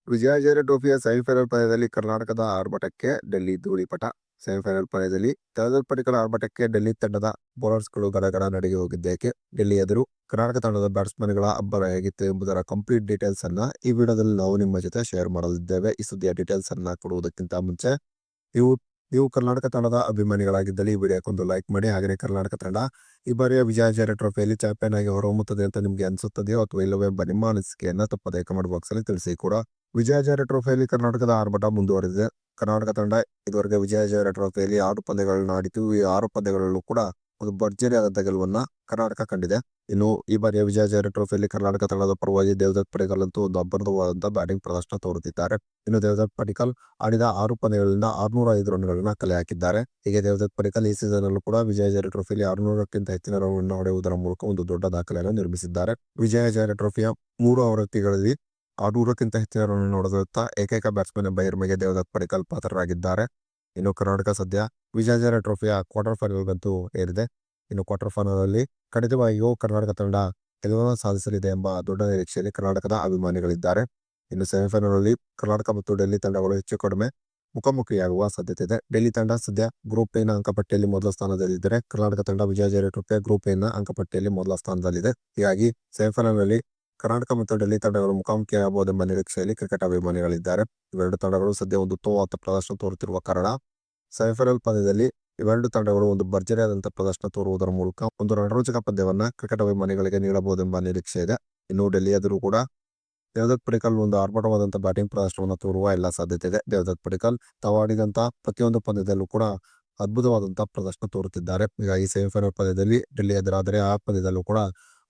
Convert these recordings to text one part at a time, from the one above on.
ವಿಜಯಹಜಾರೆ ಟ್ರೋಫಿಯ semifinal ಪಂದ್ಯದಲ್ಲಿ ಕರ್ನಾಟಕದ ಆರ್ಭಟಕ್ಕೆ ಡೆಲ್ಲಿ ಧೂಳಿಪಟ. Semifinal ಪಂದ್ಯದಲ್ಲಿ ದೇವದತ್ ಪಡಿಕ್ಕಲ್ ಆರ್ಭಟಕ್ಕೆ ಡೆಲ್ಲಿ ತಂಡದ ಬೌಲರ್ಸ್ಗಳು ಗಡಗಡ ನಡಿಗೆ ಹೋಗಿದ್ದೇಕೆ, ಡೆಲ್ಲಿ ಎದುರು ಕರ್ನಾಟಕ ತಂಡದ ಬ್ಯಾಟ್ಸ್ಮನ್ಗಳ ಅಬ್ಬರ ಹೇಗಿತ್ತು ಎಂಬುದರ ಕಂಪ್ಲೀಟ್ ಡೀಟೇಲ್ಸ್ ಅನ್ನ ಈ ವಿಡಿಯೋದಲ್ಲಿ ನಾವು ನಿಮ್ಮ ಜೊತೆ ಶೇರ್ ಮಾಡಲಿದ್ದೇವೆ. ಈ ಸುದ್ದಿಯ ಡೀಟೇಲ್ಸ್ ಅನ್ನ ಕೊಡುವುದಕ್ಕಿಂತ ಮುಂಚೆ ನೀವು ನೀವು ಕರ್ನಾಟಕ ತಂಡದ ಅಭಿಮಾನಿಗಳಾಗಿದ್ದಲ್ಲಿ ಈ ವಿಡಿಯೋಕ್ಕೊಂದು ಲೈಕ್ ಮಾಡಿ. ಹಾಗೆಯೇ ಕರ್ನಾಟಕ ತಂಡ ಈ ಬಾರಿಯ ವಿಜಯಹಜಾರೆ ಟ್ರೋಫಿಯಲ್ಲಿ ಚಾಂಪಿಯನ್ ಆಗಿ ಹೊರಹೊಮ್ಮುತ್ತದೆ ಅಂತ ನಿಮ್ಗೆ ಅನ್ಸುತ್ತದೆಯೋ ಅಥವಾ ಇಲ್ಲವೇ ಎಂಬ ನಿಮ್ಮ ಅನಿಸಿಕೆಯನ್ನ ತಪ್ಪದೇ ಕಮೆಂಟ್ ಬಾಕ್ಸ್ ಅಲ್ಲಿ ತಿಳಿಸಿ ಕೂಡ. ವಿಜಯಹಜಾರೆ ಟ್ರೋಫಿಯಲ್ಲಿ ಕರ್ನಾಟಕದ ಆರ್ಭಟ ಮುಂದುವರೆದಿದೆ. ಕರ್ನಾಟಕ ತಂಡ ಇದುವರೆಗೆ ವಿಜಯಹಜಾರೆ ಟ್ರೋಫಿಯಲ್ಲಿ 6 ಪಂದ್ಯಗಳನ್ನ ಆಡಿತು. ಈ 6 ಪಂದ್ಯಗಳಲ್ಲೂ ಕೂಡ ಒಂದು ಭರ್ಜರಿಯಾದಂತಹ ಗೆಲುವನ್ನ ಕರ್ನಾಟಕ ಕಂಡಿದೆ. ಇನ್ನು ಈ ಬಾರಿಯ ವಿಜಯಹಜಾರೆ ಟ್ರೋಫಿಯಲ್ಲಿ ಕರ್ನಾಟಕ ತಂಡದ ಪರವಾಗಿ ದೇವದತ್ ಪಡಿಕ್ಕಲ್ ಅಂತೂ ಒಂದು ಅಬ್ಬರವಾದಂತಹ ಬ್ಯಾಟಿಂಗ್ ಪ್ರದರ್ಶನ ತೋರುತ್ತಿದ್ದಾರೆ. ಇನ್ನು ದೇವದತ್ ಪಡಿಕ್ಕಲ್ ಆಡಿದ 6 ಪಂದ್ಯಗಳಿಂದ 605 ರನ್ಗಳನ್ನ ಕಲೆ ಹಾಕಿದ್ದಾರೆ. ಹೀಗೆ ದೇವದತ್ ಪಡಿಕ್ಕಲ್ ಈ ಸೀಸನ್ ಅಲ್ಲೂ ಕೂಡ ವಿಜಯಹಜಾರೆ ಟ್ರೋಫಿಯಲ್ಲಿ 600ಕ್ಕಿಂತ ಹೆಚ್ಚಿನ ರನ್ ಹೊಡೆಯುವುದರ ಮೂಲಕ ಒಂದು ದೊಡ್ಡ ದಾಖಲೆಯನ್ನು ನಿರ್ಮಿಸಿದ್ದಾರೆ. ವಿಜಯಹಜಾರೆ ಟ್ರೋಫಿಯ 3 ಆವೃತ್ತಿಗಳಲ್ಲಿ 600ಕ್ಕಿಂತ ಹೆಚ್ಚಿನ ರನ್ ಹೊಡೆದಿರುತ್ತಾ ಏಕೈಕ ಬ್ಯಾಟ್ಸ್ಮನ್ ಎಂಬ ಹೆಮ್ಮೆಗೆ ದೇವದತ್ ಪಡಿಕ್ಕಲ್ ಪಾತ್ರರಾಗಿದ್ದಾರೆ. ಇನ್ನು ಕರ್ನಾಟಕ ಸದ್ಯ ವಿಜಯಹಜಾರೆ ಟ್ರೋಫಿಯ ಕ್ವಾರ್ಟರ್ ಫೈನಲ್ಗಂತೂ ಏರಿದೆ. ಇನ್ನು ಕ್ವಾರ್ಟರ್ ಫೈನಲ್ ಅಲ್ಲಿ ಖಂಡಿತವಾಗಿಯೂ ಕರ್ನಾಟಕ ತಂಡ ಗೆಲುವನ್ನು ಸಾಧಿಸಲಿದೆ ಎಂಬ ದೊಡ್ಡ ನಿರೀಕ್ಷೆಯಲ್ಲಿ ಕರ್ನಾಟಕದ ಅಭಿಮಾನಿಗಳಿದ್ದಾರೆ. ಇನ್ನು ಸೆಮಿಫೈನಲ್ ಅಲ್ಲಿ ಕರ್ನಾಟಕ ಮತ್ತು ಡೆಲ್ಲಿ ತಂಡಗಳು ಹೆಚ್ಚು ಕಡಿಮೆ ಮುಖಾಮುಖಿಯಾಗುವ ಸಾಧ್ಯತೆ ಇದೆ. ಡೆಲ್ಲಿ ತಂಡ ಸದ್ಯ ಗ್ರೂಪ್ ಎ ನ ಅಂಕಪಟ್ಟಿಯಲ್ಲಿ ಮೊದಲ ಸ್ಥಾನದಲ್ಲಿದ್ದರೆ ಕರ್ನಾಟಕ ತಂಡ ವಿಜಯಹಜಾರೆ ಟ್ರೋಫಿಯ ಗ್ರೂಪ್ ಎ ನ ಅಂಕಪಟ್ಟಿಯಲ್ಲಿ ಮೊದಲ ಸ್ಥಾನದಲ್ಲಿದೆ. ಹೀಗಾಗಿ ಸೆಮಿಫೈನಲ್ ನಲ್ಲಿ ಕರ್ನಾಟಕ ಮತ್ತು ಡೆಲ್ಲಿ ತಂಡಗಳು ಮುಖಾಮುಖಿಯಾಗಬಹುದೆಂಬ ನಿರೀಕ್ಷೆಯಲ್ಲಿ ಕ್ರಿಕೆಟ್ ಅಭಿಮಾನಿಗಳಿದ್ದಾರೆ. ಇವೆರಡು ತಂಡಗಳು ಸದ್ಯ ಒಂದು ಉತ್ತಮವಾದ ಪ್ರದರ್ಶನ ತೋರುತ್ತಿರುವ ಕಾರಣ ಸೆಮಿಫೈನಲ್ ಪಂದ್ಯದಲ್ಲಿ ಇವೆರಡು ತಂಡಗಳು ಒಂದು ಭರ್ಜರಿಯಾದಂತಹ ಪ್ರದರ್ಶನ ತೋರುವುದರ ಮೂಲಕ ಒಂದು ರಣರೋಚಕ ಪಂದ್ಯವನ್ನ ಕ್ರಿಕೆಟ್ ಅಭಿಮಾನಿಗಳಿಗೆ ನೀಡಬಹುದೆಂಬ ನಿರೀಕ್ಷೆ ಇದೆ. ಇನ್ನು ಡೆಲ್ಲಿ ಎದುರು ಕೂಡ ದೇವದತ್ ಪಡಿಕ್ಕಲ್ ಒಂದು ಆರ್ಭಟವಾದಂತಹ ಬ್ಯಾಟಿಂಗ್ ಪ್ರದರ್ಶನವನ್ನು ತೋರುವ ಎಲ್ಲ ಸಾಧ್ಯತೆ ಇದೆ. ದೇವದತ್ ಪಡಿಕ್ಕಲ್ ತಾವು ಆಡಿದಂತಹ ಪ್ರತಿಯೊಂದು ಪಂದ್ಯದಲ್ಲೂ ಕೂಡ ಅದ್ಭುತವಾದಂತಹ ಪ್ರದರ್ಶನ ತೋರುತ್ತಿದ್ದಾರೆ. ಹೀಗಾಗಿ ಸೆಮಿಫೈನಲ್ ಪಂದ್ಯದಲ್ಲಿ ಡೆಲ್ಲಿ ಎದುರಾದರೆ ಆ ಪಂದ್ಯದಲ್ಲೂ ಕೂಡ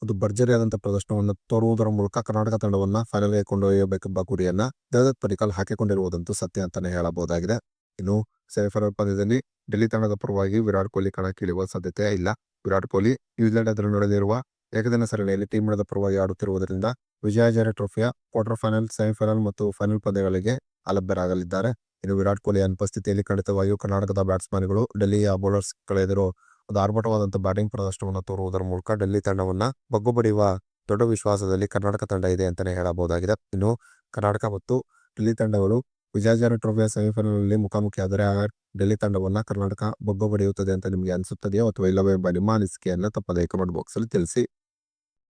ಒಂದು ಭರ್ಜರಿಯಾದಂತಹ ಪ್ರದರ್ಶನವನ್ನು ತೋರುವುದರ ಮೂಲಕ ಕರ್ನಾಟಕ ತಂಡವನ್ನ ಫೈನಲ್ಗೆ ಕೊಂಡೊಯ್ಯಬೇಕೆಂಬ ಗುರಿಯನ್ನ ದೇವದತ್ ಪಡಿಕ್ಕಲ್ ಹಾಕಿಕೊಂಡಿರುವುದಂತೂ ಸತ್ಯ ಅಂತಾನೆ ಹೇಳಬಹುದಾಗಿದೆ. ಇನ್ನು ಸೆಮಿಫೈನಲ್ ಪಂದ್ಯದಲ್ಲಿ ಡೆಲ್ಲಿ ತಂಡದ ಪರವಾಗಿ ವಿರಾಟ್ ಕೊಹ್ಲಿ ಕಣಕ್ಕಿಳಿಯುವ ಸಾಧ್ಯತೆ ಇಲ್ಲ. ವಿರಾಟ್ ಕೊಹ್ಲಿ ನ್ಯೂಜಿಲೆಂಡ್ ಎದುರು ನಡೆದಿರುವ ಏಕದಿನ ಸರಣಿಯಲ್ಲಿ ಟೀಮ್ ಇಂಡಿಯಾದ ಪರವಾಗಿ ಆಡುತ್ತಿರುವುದರಿಂದ ವಿಜಯಹಜಾರೆ ಟ್ರೋಫಿಯ ಕ್ವಾರ್ಟರ್ ಫೈನಲ್, ಸೆಮಿಫೈನಲ್ ಮತ್ತು ಫೈನಲ್ ಪಂದ್ಯಗಳಿಗೆ ಅಲಭ್ಯರಾಗಲಿದ್ದಾರೆ. ಇನ್ನು ವಿರಾಟ್ ಕೊಹ್ಲಿ ಅನುಪಸ್ಥಿತಿಯಲ್ಲಿ ಖಂಡಿತವಾಗಿಯೂ ಕರ್ನಾಟಕದ ಬ್ಯಾಟ್ಸ್ಮನ್ಗಳು ಡೆಲ್ಲಿಯ ಬೌಲರ್ಸ್ಗಳೆದುರು ಒಂದು ಆರ್ಭಟವಾದಂತಹ ಬ್ಯಾಟಿಂಗ್ ಪ್ರದರ್ಶನವನ್ನು ತೋರುವುದರ ಮೂಲಕ ಡೆಲ್ಲಿ ತಂಡವನ್ನ ಬಗ್ಗು ಬಡಿಯುವ ದೊಡ್ಡ ವಿಶ್ವಾಸದಲ್ಲಿ ಕರ್ನಾಟಕ ತಂಡ ಇದೆ ಅಂತಾನೆ ಹೇಳಬಹುದಾಗಿದೆ. ಇನ್ನು ಕರ್ನಾಟಕ ಮತ್ತು ಡೆಲ್ಲಿ ತಂಡಗಳು ವಿಜಯಹಜಾರೆ ಟ್ರೋಫಿಯ ಸೆಮಿಫೈನಲ್ ನಲ್ಲಿ ಮುಖಾಮುಖಿಯಾದರೆ ಆಗ ಡೆಲ್ಲಿ ತಂಡವನ್ನ ಕರ್ನಾಟಕ ಬಗ್ಗು ಬಡಿಯುತ್ತದೆ ಅಂತ ನಿಮಗೆ ಅನಿಸುತ್ತದೆಯೋ ಅಥವಾ ಇಲ್ಲವೇ ಎಂಬ ನಿಮ್ಮ ಅನಿಸಿಕೆಯನ್ನ ತಪ್ಪದೇ ಕಮೆಂಟ್ ಬಾಕ್ಸ್ ಅಲ್ಲಿ ತಿಳಿಸಿ.